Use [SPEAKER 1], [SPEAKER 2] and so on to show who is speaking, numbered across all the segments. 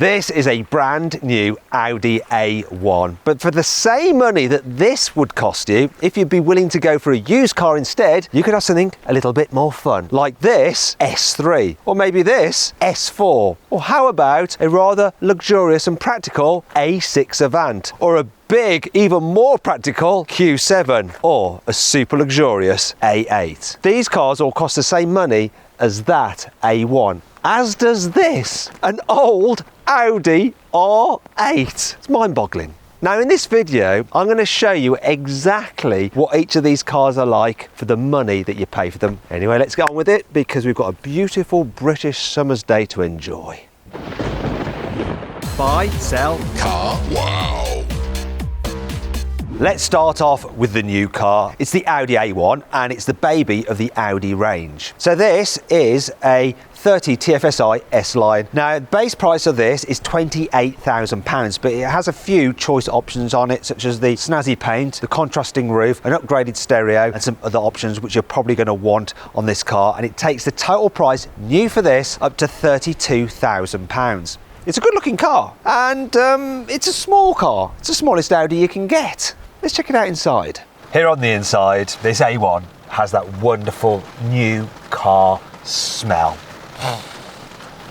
[SPEAKER 1] This is a brand new Audi A1, but for the same money that this would cost you, if you'd be willing to go for a used car instead, you could have something a little bit more fun, like this S3, or maybe this S4, or how about a rather luxurious and practical A6 Avant, or a big, even more practical Q7, or a super luxurious A8. These cars all cost the same money as that A1, as does this, an old Audi R8. It's mind-boggling. Now in this video, I'm going to show you exactly what each of these cars are like for the money that you pay for them. Anyway, let's get on with it because we've got a beautiful British summer's day to enjoy. Buy, sell, car, wow. Let's start off with the new car. It's the Audi A1 and it's the baby of the Audi range. So this is a 30 TFSI S-Line. Now, the base price of this is £28,000, but it has a few choice options on it, such as the snazzy paint, the contrasting roof, an upgraded stereo, and some other options which you're probably going to want on this car. And it takes the total price, new for this, up to £32,000. It's a good looking car, and it's a small car. It's the smallest Audi you can get. Let's check it out inside. Here on the inside, this A1 has that wonderful new car smell.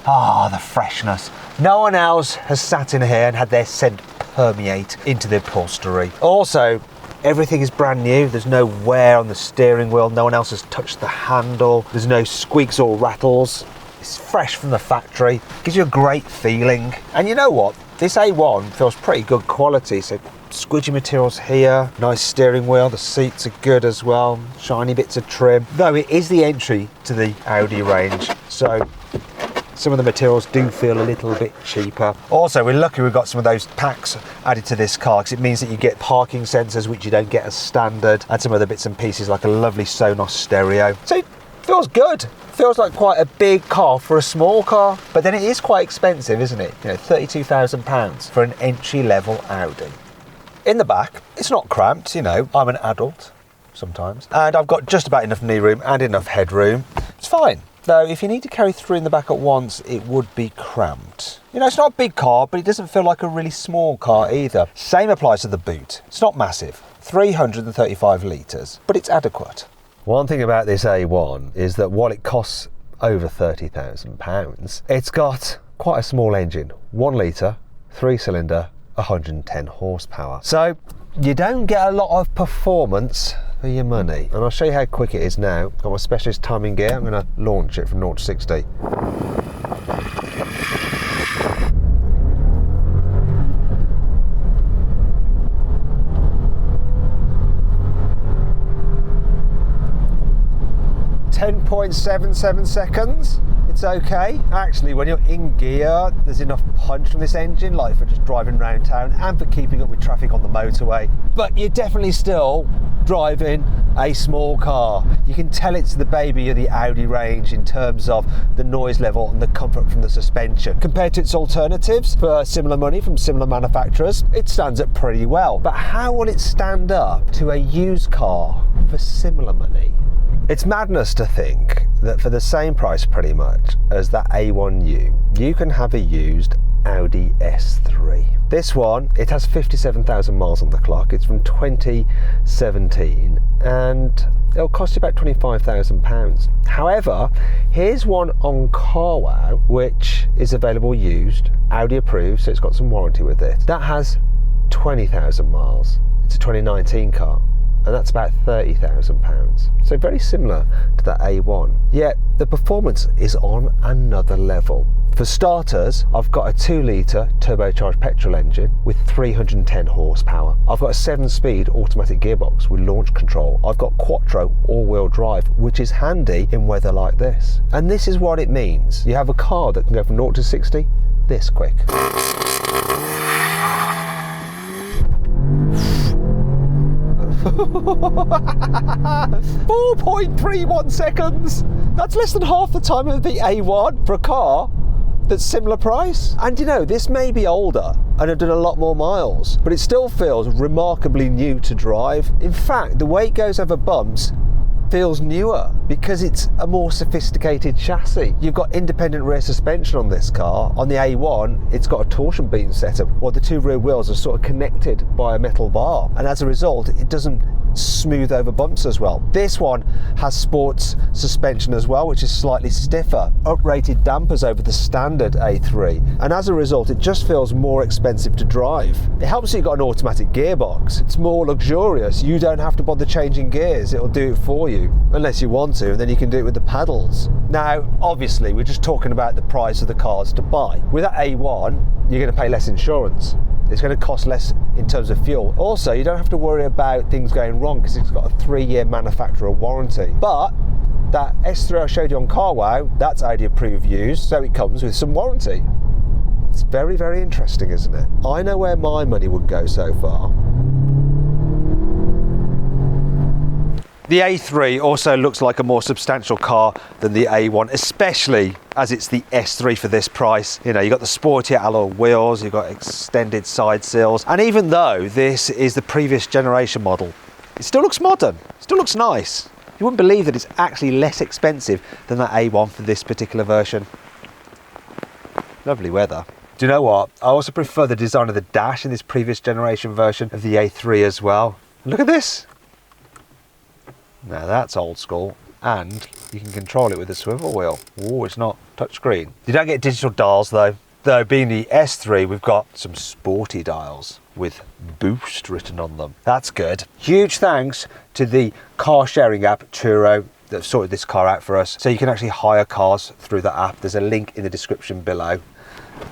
[SPEAKER 1] Ah, the freshness. No one else has sat in here and had their scent permeate into the upholstery. Also, everything is brand new. There's no wear on the steering wheel. No one else has touched the handle. There's no squeaks or rattles. It's fresh from the factory. Gives you a great feeling. And you know what? This A1 feels pretty good quality. So squidgy materials here, nice steering wheel, the seats are good as well, shiny bits of trim. Though it is the entry to the Audi range, so some of the materials do feel a little bit cheaper. Also, we're lucky we've got some of those packs added to this car because it means that you get parking sensors which you don't get as standard, and some other bits and pieces like a lovely Sonos stereo. So it feels good. Feels like quite a big car for a small car, but then it is quite expensive, isn't it? You know, £32,000 for an entry-level Audi. In the back, it's not cramped, you know, I'm an adult sometimes, and I've got just about enough knee room and enough headroom. It's fine. Though if you need to carry three in the back at once, it would be cramped. You know, it's not a big car, but it doesn't feel like a really small car either. Same applies to the boot. It's not massive, 335 litres, but it's adequate. One thing about this A1 is that while it costs over £30,000, it's got quite a small engine, 1 litre, 3-cylinder, 110 horsepower. So you don't get a lot of performance for your money. And I'll show you how quick it is now. Got my specialist timing gear. I'm going to launch it from 0 to 60. .77 seconds. It's okay. Actually, when you're in gear, there's enough punch from this engine, like for just driving around town and for keeping up with traffic on the motorway. But you're definitely still driving a small car. You can tell it's the baby of the Audi range in terms of the noise level and the comfort from the suspension. Compared to its alternatives for similar money from similar manufacturers, it stands up pretty well. But how will it stand up to a used car for similar money? It's madness to think that for the same price pretty much as that A1U, you can have a used Audi S3. This one, it has 57,000 miles on the clock. It's from 2017 and it'll cost you about £25,000. However, here's one on carwow which is available used, Audi approved, so it's got some warranty with it. That has 20,000 miles. It's a 2019 car. And that's about £30,000. So very similar to that A1. Yet the performance is on another level. For starters, I've got a 2-litre turbocharged petrol engine with 310 horsepower. I've got a 7-speed automatic gearbox with launch control. I've got quattro all-wheel drive, which is handy in weather like this. And this is what it means. You have a car that can go from 0 to 60 this quick. 4.31 seconds. That's less than half the time of the A1 for a car that's similar price. And you know, this may be older and have done a lot more miles, but it still feels remarkably new to drive. In fact, the way it goes over bumps feels newer because it's a more sophisticated chassis. You've got independent rear suspension on this car. On the A1, it's got a torsion beam setup, while the two rear wheels are sort of connected by a metal bar, and as a result it doesn't smooth over bumps as well. This one has sports suspension as well, which is slightly stiffer, uprated dampers over the standard A3, and as a result it just feels more expensive to drive. It helps that you've got an automatic gearbox. It's more luxurious. You don't have to bother changing gears, it'll do it for you, unless you want to, and then you can do it with the pedals. Now obviously we're just talking about the price of the cars to buy. With that A1 you're going to pay less insurance. It's going to cost less in terms of fuel. Also, you don't have to worry about things going wrong because it's got a 3-year manufacturer warranty. But that S3 I showed you on CarWow, that's Audi approved used, so it comes with some warranty. It's very, very interesting, isn't it? I know where my money would go so far. The A3 also looks like a more substantial car than the A1, especially as it's the S3 for this price. You know, you've got the sporty alloy wheels, you've got extended side sills, and even though this is the previous generation model, it still looks modern, still looks nice. You wouldn't believe that it's actually less expensive than that A1 for this particular version. Lovely weather. Do you know what? I also prefer the design of the dash in this previous generation version of the A3 as well. Look at this. Now that's old school, and you can control it with a swivel wheel. Oh, it's not touchscreen. You don't get digital dials though. Though being the S3, we've got some sporty dials with Boost written on them. That's good. Huge thanks to the car sharing app Turo that sorted this car out for us. So you can actually hire cars through the app. There's a link in the description below.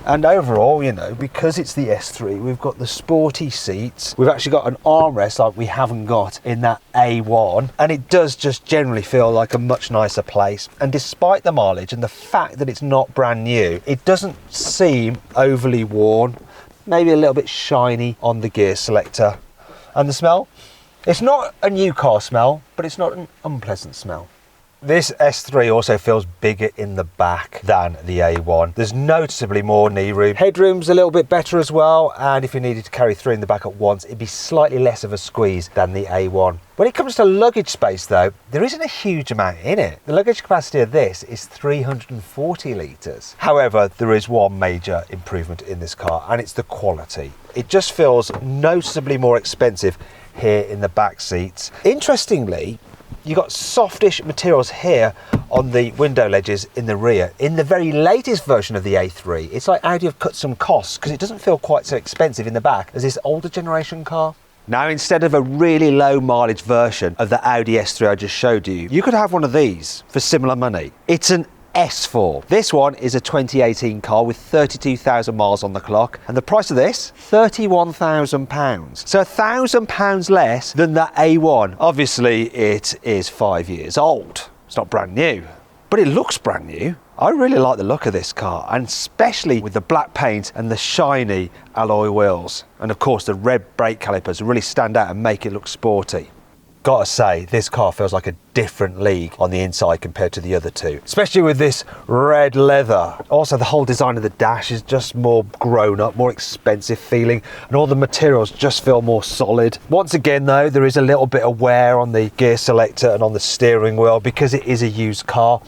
[SPEAKER 1] And overall, you know, because it's the S3, we've got the sporty seats. We've actually got an armrest like we haven't got in that A1. And it does just generally feel like a much nicer place. And despite the mileage and the fact that it's not brand new, it doesn't seem overly worn. Maybe a little bit shiny on the gear selector. And the smell? It's not a new car smell, but it's not an unpleasant smell. This S3 also feels bigger in the back than the A1. There's noticeably more knee room. Headroom's a little bit better as well, and if you needed to carry 3 in the back at once, it'd be slightly less of a squeeze than the A1. When it comes to luggage space though, there isn't a huge amount in it. The luggage capacity of this is 340 litres. However, there is one major improvement in this car, and it's the quality. It just feels noticeably more expensive here in the back seats. Interestingly, you've got softish materials here on the window ledges in the rear. In the very latest version of the A3, it's like Audi have cut some costs because it doesn't feel quite so expensive in the back as this older generation car. Now, instead of a really low mileage version of the Audi S3 I just showed you, you could have one of these for similar money. It's an S4. This one is a 2018 car with 32,000 miles on the clock, and the price of this, £31,000. So £1,000 less than that A1. Obviously it is 5 years old. It's not brand new, but it looks brand new. I really like the look of this car, and especially with the black paint and the shiny alloy wheels. And of course the red brake calipers really stand out and make it look sporty. Gotta say, this car feels like a different league on the inside compared to the other two, especially with this red leather. Also, the whole design of the dash is just more grown up, more expensive feeling, and all the materials just feel more solid. Once again though, there is a little bit of wear on the gear selector and on the steering wheel because it is a used car.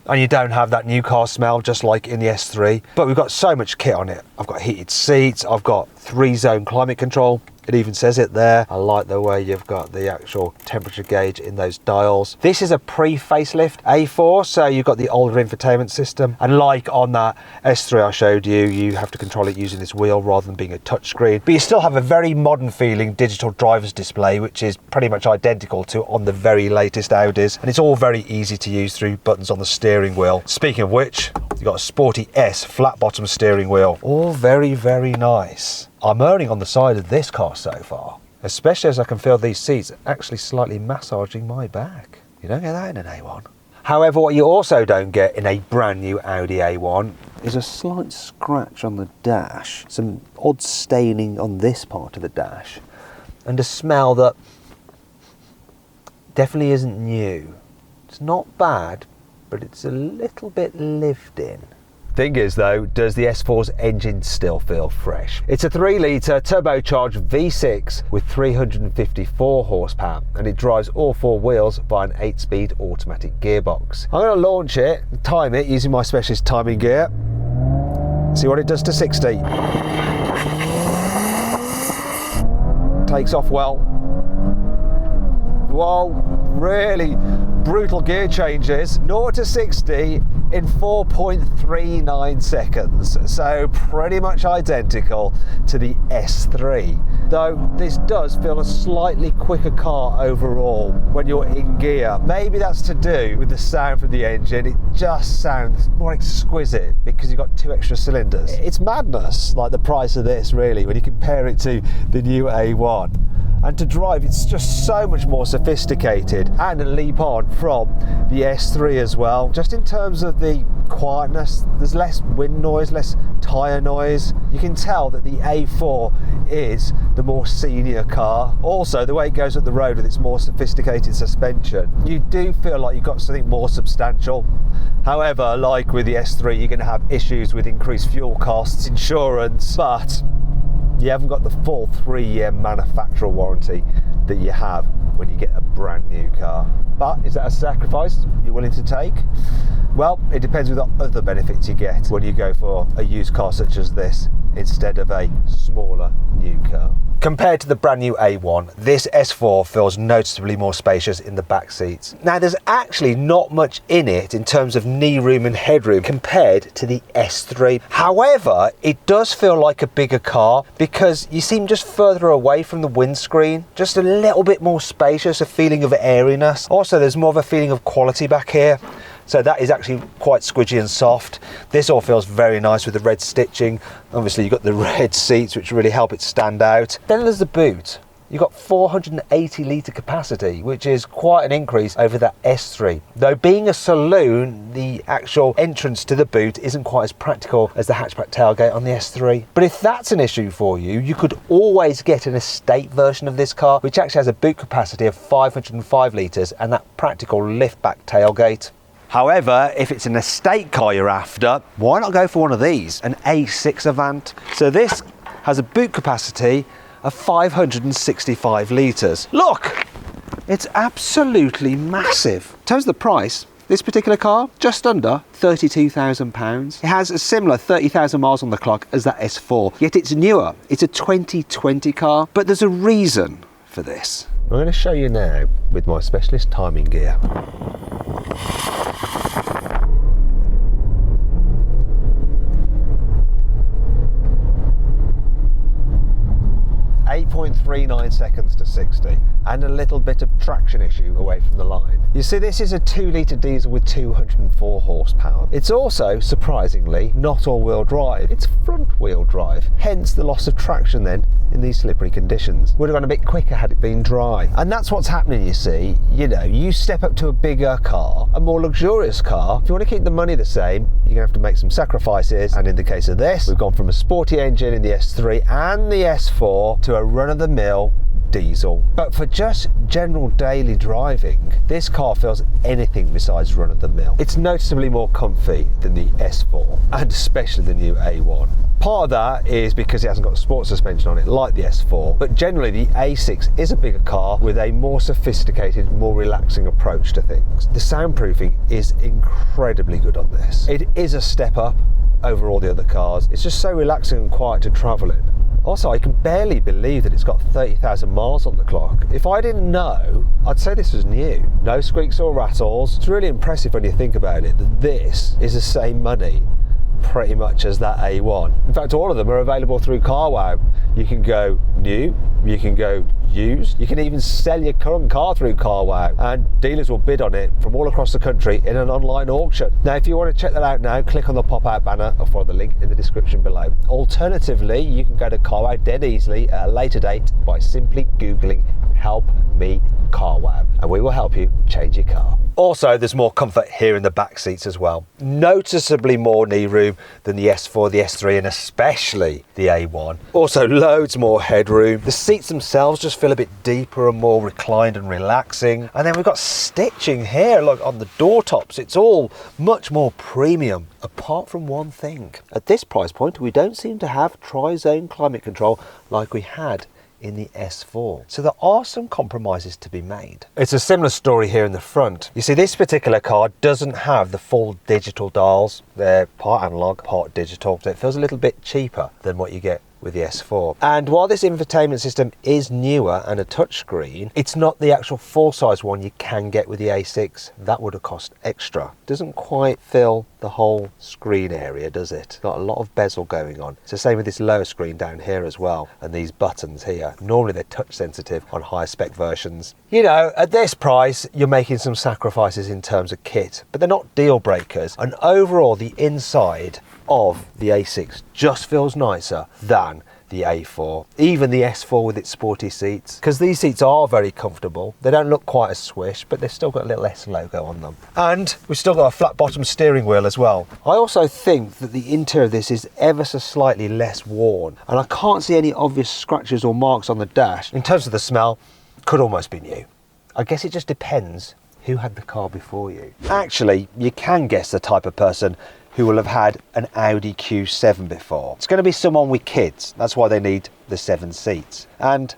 [SPEAKER 1] And you don't have that new car smell just like in the S3. But we've got so much kit on it. I've got heated seats, I've got 3-zone climate control. It even says it there. I like the way you've got the actual temperature gauge in those dials. This is a pre-facelift A4, so you've got the older infotainment system. And like on that S3 I showed you, you have to control it using this wheel rather than being a touchscreen. But you still have a very modern feeling digital driver's display, which is pretty much identical to on the very latest Audis. And it's all very easy to use through buttons on the steering wheel. Speaking of which, you've got a sporty S flat bottom steering wheel. All very, very nice. I'm erring on the side of this car so far, especially as I can feel these seats actually slightly massaging my back. You don't get that in an A1. However, what you also don't get in a brand new Audi A1 is a slight scratch on the dash, some odd staining on this part of the dash, and a smell that definitely isn't new. It's not bad, but it's a little bit lived in. Thing is though, does the S4's engine still feel fresh? It's a 3-litre turbocharged V6 with 354 horsepower, and it drives all 4 wheels by an 8-speed automatic gearbox. I'm going to launch it, time it using my specialist timing gear, see what it does to 60. Takes off well. Whoa, really brutal gear changes. 0 to 60 in 4.39 seconds, so pretty much identical to the S3. Though this does feel a slightly quicker car overall when you're in gear. Maybe that's to do with the sound from the engine. It just sounds more exquisite because you've got 2 extra cylinders. It's madness, like the price of this really, when you compare it to the new A1. And to drive, it's just so much more sophisticated and a leap on from the S3 as well. Just in terms of the quietness, there's less wind noise, less tyre noise. You can tell that the A4 is the more senior car. Also, the way it goes up the road with its more sophisticated suspension, you do feel like you've got something more substantial. However, like with the S3, you're going to have issues with increased fuel costs, insurance, but you haven't got the full 3-year manufacturer warranty that you have when you get a brand new car. But is that a sacrifice you're willing to take? Well, it depends with the other benefits you get when you go for a used car such as this instead of a smaller new car. Compared to the brand new A1, this S4 feels noticeably more spacious in the back seats. Now, there's actually not much in it in terms of knee room and headroom compared to the S3. However, it does feel like a bigger car because you seem just further away from the windscreen, just a little bit more spacious, a feeling of airiness. Also, there's more of a feeling of quality back here. So that is actually quite squidgy and soft. This all feels very nice with the red stitching. Obviously you've got the red seats which really help it stand out. Then there's the boot. You've got 480 litre capacity, which is quite an increase over that S3. Though being a saloon, the actual entrance to the boot isn't quite as practical as the hatchback tailgate on the S3. But if that's an issue for you, you could always get an estate version of this car, which actually has a boot capacity of 505 litres and that practical liftback tailgate. However, if it's an estate car you're after, why not go for one of these, an A6 Avant? So this has a boot capacity of 565 litres. Look, it's absolutely massive. In terms of the price, this particular car, just under £32,000. It has a similar 30,000 miles on the clock as that S4, yet it's newer. It's a 2020 car, but there's a reason for this. I'm going to show you now with my specialist timing gear. 8.39 seconds to 60, and a little bit of traction issue away from the line. You see, this is a 2-litre diesel with 204 horsepower. It's also, surprisingly, not all-wheel drive. It's front-wheel drive, hence the loss of traction then in these slippery conditions. Would have gone a bit quicker had it been dry. And that's what's happening, you see. You know, you step up to a bigger car, a more luxurious car. If you want to keep the money the same, you're going to have to make some sacrifices. And in the case of this, we've gone from a sporty engine in the S3 and the S4 to a run-of-the-mill diesel. But for just general daily driving, this car feels anything besides run-of-the-mill. It's noticeably more comfy than the S4, and especially the new A1. Part of that is because it hasn't got a sport suspension on it like the S4, but generally the A6 is a bigger car with a more sophisticated, more relaxing approach to things. The soundproofing is incredibly good on this. It is a step up over all the other cars. It's just so relaxing and quiet to travel in. Also, I can barely believe that it's got 30,000 miles on the clock. If I didn't know, I'd say this was new. No squeaks or rattles. It's really impressive when you think about it, that this is the same money pretty much as that A1. In fact, all of them are available through CarWow. You can go new, you can go used, you can even sell your current car through CarWow, and dealers will bid on it from all across the country in an online auction. Now, if you want to check that out now, click on the pop-out banner or follow the link in the description below. Alternatively, you can go to CarWow dead easily at a later date by simply Googling "Help Me CarWow," and we will help you change your car. Also, there's more comfort here in the back seats as well. Noticeably more knee room than the S4, the S3, and especially the A1. Also, loads more headroom. The seats themselves just feel a bit deeper and more reclined and relaxing. And then we've got stitching here, look, on the door tops. It's all much more premium, apart from one thing. At this price point, we don't seem to have tri-zone climate control like we had in the S4. So there are some compromises to be made. It's a similar story here in the front. You see, this particular car doesn't have the full digital dials. They're part analog, part digital, so it feels a little bit cheaper than what you get with the S4. And while this infotainment system is newer and a touchscreen, it's not the actual full-size one you can get with the A6. That would have cost extra. Doesn't quite fill the whole screen area, does it? Got a lot of bezel going on. It's the same with this lower screen down here as well, and these buttons here. Normally they're touch sensitive on higher spec versions. You know, at this price, you're making some sacrifices in terms of kit, but they're not deal breakers. And overall, the inside of the A6 just feels nicer than the A4, even the S4 with its sporty seats, because these seats are very comfortable. They don't look quite as swish, but they've still got a little S logo on them. And we've still got a flat bottom steering wheel as well. I also think that the interior of this is ever so slightly less worn, and I can't see any obvious scratches or marks on the dash. In terms of the smell, could almost be new. I guess it just depends who had the car before you. Actually, you can guess the type of person who will have had an Audi Q7 before. It's going to be someone with kids. That's why they need the 7 seats. And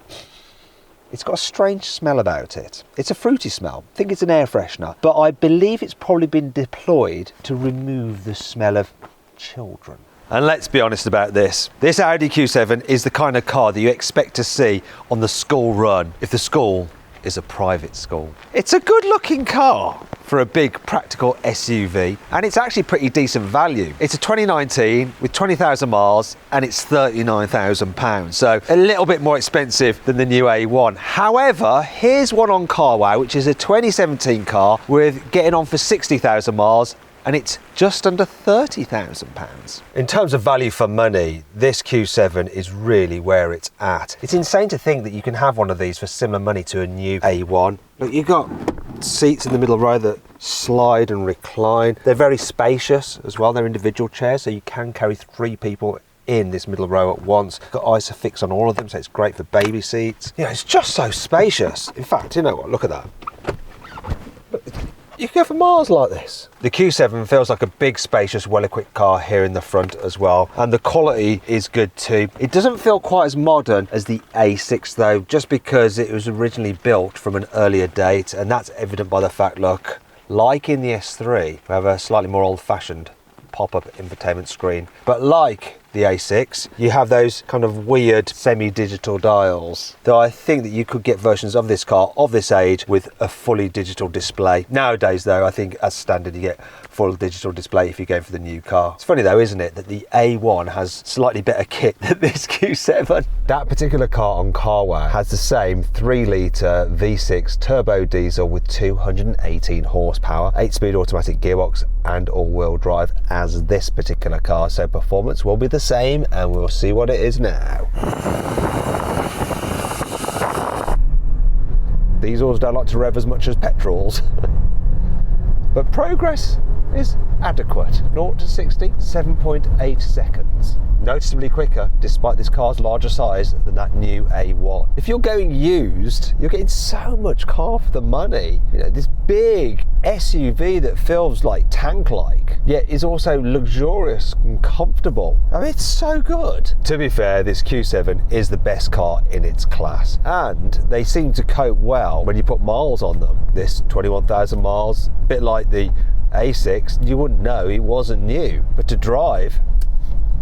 [SPEAKER 1] it's got a strange smell about it. It's a fruity smell. I think it's an air freshener, but I believe it's probably been deployed to remove the smell of children. And let's be honest about this. This Audi Q7 is the kind of car that you expect to see on the school run, if the school is a private school. It's a good looking car for a big practical SUV, and it's actually pretty decent value. It's a 2019 with 20,000 miles and it's £39,000, so a little bit more expensive than the new A1. However, here's one on carwow, which is a 2017 car with getting on for 60,000 miles, and it's just under £30,000. In terms of value for money, this Q7 is really where it's at. It's insane to think that you can have one of these for similar money to a new A1. Look, you've got seats in the middle row that slide and recline. They're very spacious as well. They're individual chairs, so you can carry 3 people in this middle row at once. Got Isofix on all of them, so it's great for baby seats. You know, it's just so spacious. In fact, you know what, look at that. You can go for miles like this. The Q7 feels like a big, spacious, well-equipped car here in the front as well, and the quality is good too. It doesn't feel quite as modern as the A6 though, just because it was originally built from an earlier date, and that's evident by the fact, look, like in the S3, we have a slightly more old-fashioned pop-up infotainment screen, but like the A6, you have those kind of weird semi-digital dials. Though I think that you could get versions of this car of this age with a fully digital display. Nowadays though, I think as standard you get full digital display if you're going for the new car. It's funny though, isn't it, that the A1 has slightly better kit than this Q7. That particular car on carwow has the same 3-litre V6 turbo diesel with 218 horsepower, 8-speed automatic gearbox and all-wheel drive as this particular car, so performance will be the same, and we'll see what it is now. Diesels don't like to rev as much as petrols. But progress is adequate. 0 to 60, 7.8 seconds. Noticeably quicker, despite this car's larger size than that new A1. If you're going used, you're getting so much car for the money. You know, this big SUV that feels like tank-like, yet is also luxurious and comfortable. I mean, it's so good. To be fair, this Q7 is the best car in its class, and they seem to cope well when you put miles on them. This 21,000 miles, a bit like the A6, you wouldn't know it wasn't new, but to drive,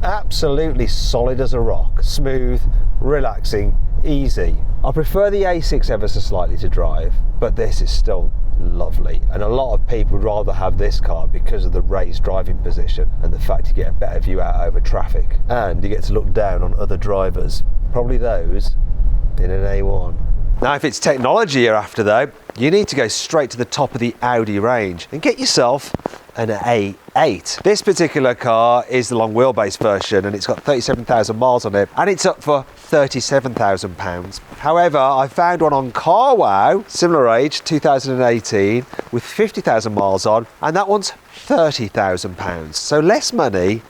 [SPEAKER 1] absolutely solid as a rock. Smooth, relaxing, easy. I prefer the A6 ever so slightly to drive, but this is still lovely, and a lot of people would rather have this car because of the raised driving position and the fact you get a better view out over traffic, and you get to look down on other drivers, probably those in an A1. Now, if it's technology you're after though, you need to go straight to the top of the Audi range and get yourself and A8. This particular car is the long wheelbase version and it's got 37,000 miles on it and it's up for £37,000. However, I found one on carwow, similar age, 2018, with 50,000 miles on, and that one's £30,000. So less money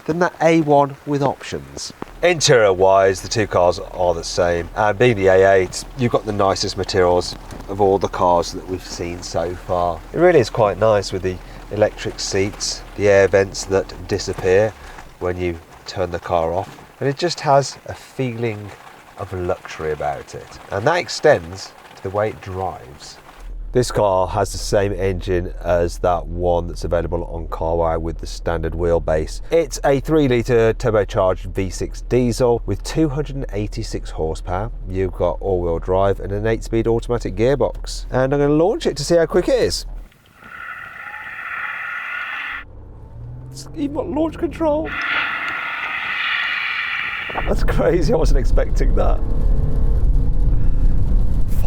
[SPEAKER 1] than that A1 with options. Interior wise, the two cars are the same, and being the A8, you've got the nicest materials of all the cars that we've seen so far. It really is quite nice with the electric seats, the air vents that disappear when you turn the car off, and it just has a feeling of luxury about it, and that extends to the way it drives. This car has the same engine as that one that's available on carwow with the standard wheelbase. It's a 3-litre turbocharged V6 diesel with 286 horsepower. You've got all-wheel drive and an 8-speed automatic gearbox. And I'm going to launch it to see how quick it is. It's even got launch control. That's crazy, I wasn't expecting that.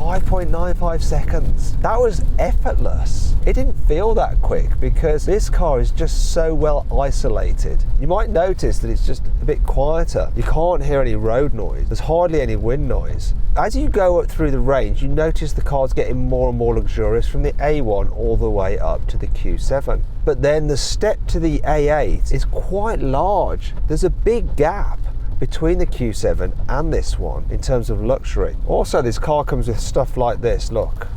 [SPEAKER 1] 5.95 seconds. That was effortless. It didn't feel that quick because this car is just so well isolated. You might notice that it's just a bit quieter. You can't hear any road noise. There's hardly any wind noise. As you go up through the range, you notice the car's getting more and more luxurious from the A1 all the way up to the Q7. But then the step to the A8 is quite large. There's a big gap between the Q7 and this one in terms of luxury. Also, this car comes with stuff like this, look.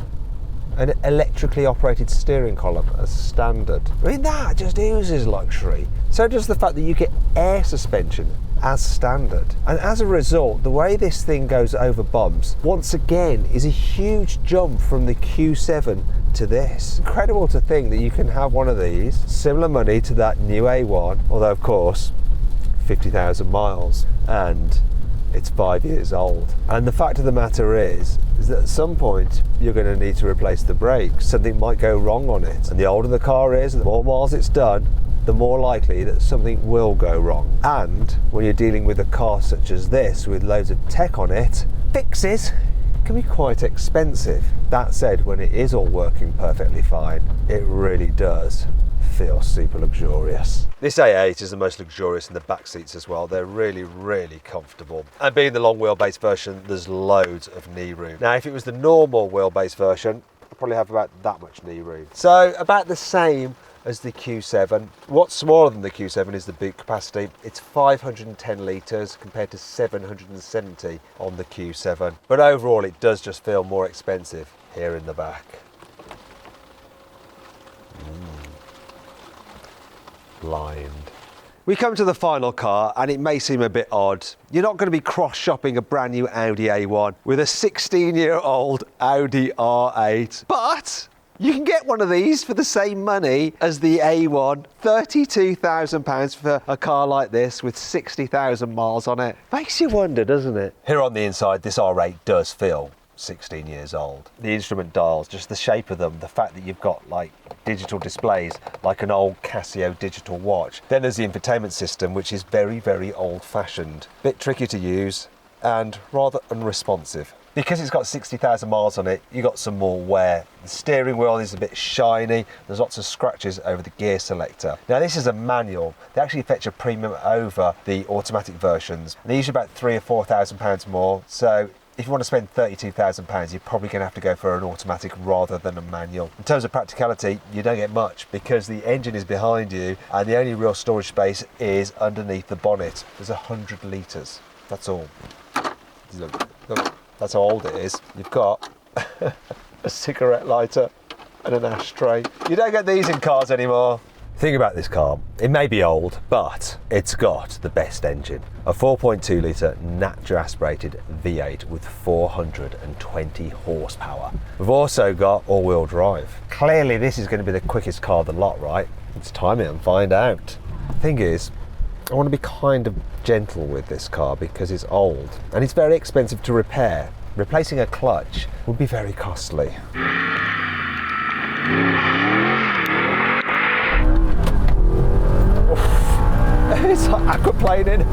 [SPEAKER 1] An electrically operated steering column as standard. I mean, that just oozes luxury. So does the fact that you get air suspension as standard. And as a result, the way this thing goes over bumps, once again, is a huge jump from the Q7 to this. Incredible to think that you can have one of these, similar money to that new A1, although of course, 50,000 miles and it's 5 years old. And the fact of the matter is that at some point you're going to need to replace the brakes. Something might go wrong on it, and the older the car is, the more miles it's done, the more likely that something will go wrong. And when you're dealing with a car such as this with loads of tech on it, fixes can be quite expensive. That said, when it is all working perfectly fine, it really does feel super luxurious. This A8 is the most luxurious in the back seats as well. They're really, really comfortable. And being the long wheelbase version, there's loads of knee room. Now, if it was the normal wheelbase version, I'd probably have about that much knee room. So about the same as the Q7. What's smaller than the Q7 is the boot capacity. It's 510 litres compared to 770 on the Q7. But overall, it does just feel more expensive here in the back. Blind. We come to the final car, and it may seem a bit odd. You're not going to be cross-shopping a brand new Audi A1 with a 16-year-old Audi R8, but you can get one of these for the same money as the A1. £32,000 for a car like this with 60,000 miles on it. Makes you wonder, doesn't it? Here on the inside, this R8 does feel 16 years old. The instrument dials, just the shape of them, the fact that you've got like digital displays like an old Casio digital watch. Then there's the infotainment system, which is very, very old-fashioned. Bit tricky to use and rather unresponsive. Because it's got 60,000 miles on it, you got some more wear. The steering wheel is a bit shiny. There's lots of scratches over the gear selector. Now this is a manual. They actually fetch a premium over the automatic versions. They're usually about £3,000 or £4,000 more. So if you want to spend £32,000, you're probably going to have to go for an automatic rather than a manual. In terms of practicality, you don't get much because the engine is behind you and the only real storage space is underneath the bonnet. There's 100 litres. That's all. Look, that's how old it is. You've got a cigarette lighter and an ashtray. You don't get these in cars anymore. Think about this car. It may be old, but it's got the best engine. A 4.2 litre naturally aspirated V8 with 420 horsepower. We've also got all-wheel drive. Clearly this is going to be the quickest car of the lot, right? Let's time it and find out. Thing is, I want to be kind of gentle with this car because it's old and it's very expensive to repair. Replacing a clutch would be very costly. It's like aquaplaning.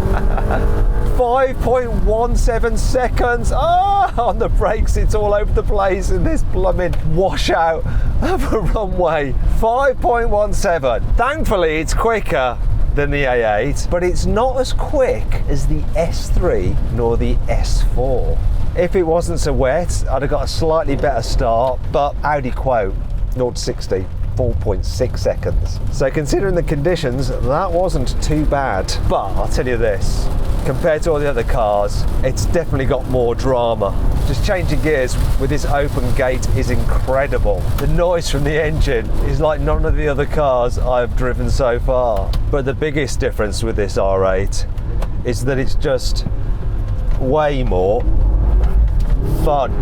[SPEAKER 1] 5.17 seconds. On the brakes, it's all over the place in this blooming washout of a runway. 5.17. Thankfully, it's quicker than the A8, but it's not as quick as the S3 nor the S4. If it wasn't so wet, I'd have got a slightly better start, but Audi quote 0 to 60, 4.6 seconds. So considering the conditions, that wasn't too bad. But I'll tell you this, compared to all the other cars, it's definitely got more drama. Just changing gears with this open gate is incredible. The noise from the engine is like none of the other cars I've driven so far. But the biggest difference with this R8 is that it's just way more fun.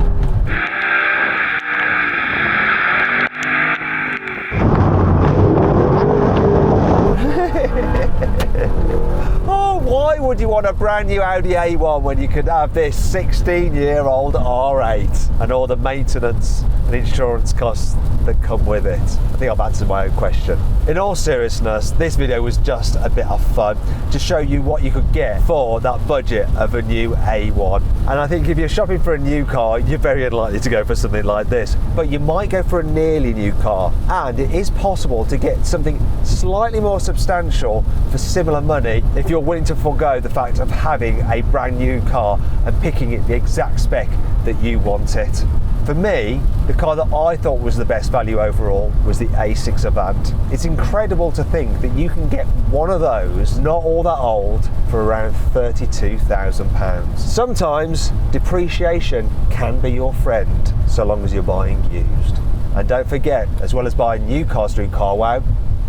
[SPEAKER 1] Oh, why would you want a brand new Audi A1 when you could have this 16-year-old R8 and all the maintenance and insurance costs that come with it? I think I've answered my own question. In all seriousness, this video was just a bit of fun to show you what you could get for that budget of a new A1. And I think if you're shopping for a new car, you're very unlikely to go for something like this, but you might go for a nearly new car. And it is possible to get something slightly more substantial for similar money if you're willing to forego the fact of having a brand new car and picking it the exact spec that you want it. For me, the car that I thought was the best value overall was the A6 Avant. It's incredible to think that you can get one of those, not all that old, for around £32,000. Sometimes depreciation can be your friend, so long as you're buying used. And don't forget, as well as buying new cars through carwow,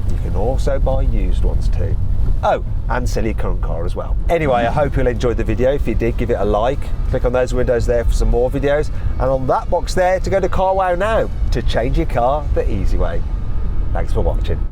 [SPEAKER 1] you can also buy used ones too. Oh, and sell your current car as well. Anyway, I hope you'll enjoy the video. If you did, give it a like. Click on those windows there for some more videos. And on that box there to go to carwow now to change your car the easy way. Thanks for watching.